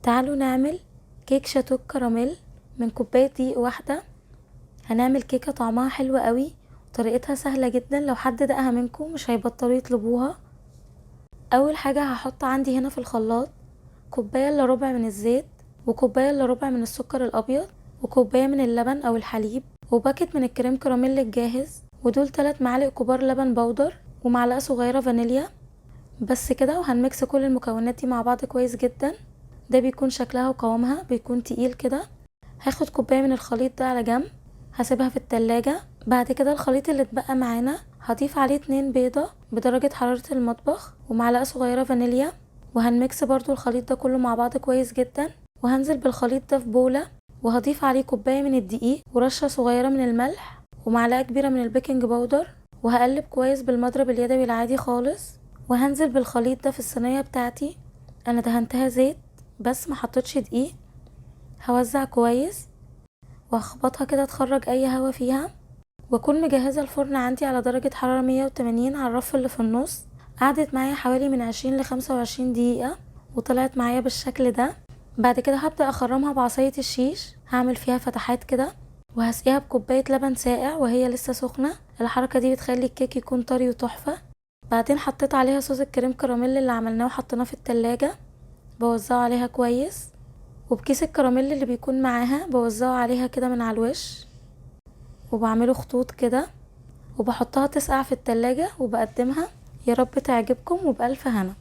تعالوا نعمل كيك شاتو كراميل من كوباية دقيق واحدة. هنعمل كيكة طعمها حلو قوي، طريقتها سهلة جدا، لو حد دقها منكم مش هيبطلوا يطلبوها. اول حاجة هحط عندي هنا في الخلاط كوباية الا ربع من الزيت، وكوباية الا ربع من السكر الابيض، وكوباية من اللبن او الحليب، وباكت من الكريم كراميل الجاهز، ودول 3 معالق كبار لبن بودر، ومعلقة صغيرة فانيليا. بس كده، وهنمكس كل المكونات دي مع بعض كويس جدا. ده بيكون شكلها وقوامها بيكون تقيل كده. هاخد كوباية من الخليط ده على جنب، هسيبها في التلاجة. بعد كده الخليط اللي اتبقى معانا هضيف عليه 2 بيضة بدرجة حرارة المطبخ، ومعلقة صغيرة فانيليا، وهنمكس برضو الخليط ده كله مع بعض كويس جدا. وهنزل بالخليط ده في بولة، وهضيف عليه كوباية من الدقيق، ورشة صغيرة من الملح، ومعلقة كبيرة من البيكنج باودر، وهقلب كويس بالمضرب اليدوي العادي خالص. وهنزل بالخليط ده في الصينية بتاعتي، انا دهنتها زيت بس ما حطيتش دقيق. هوزع كويس واخبطها كده تخرج اي هوا فيها، واكون مجهزه الفرن عندي على درجه حراره 180 على الرف اللي في النص. قعدت معايا حوالي من 20 ل 25 دقيقه، وطلعت معايا بالشكل ده. بعد كده هبدا اخرمها بعصايه الشيش، هعمل فيها فتحات كده، وهسقيها بكوبايه لبن ساقع وهي لسه سخنه. الحركه دي بتخلي الكيك يكون طري وتحفه. بعدين حطيت عليها صوص الكريم كراميل اللي عملناه وحطيناه في التلاجة، بوزعه عليها كويس، وبكيس الكراميل اللي بيكون معاها بوزعه عليها كده من على الوش، وبعمله خطوط كده، وبحطها تسقع في التلاجة وبقدمها. يا رب تعجبكم وبألف هنا.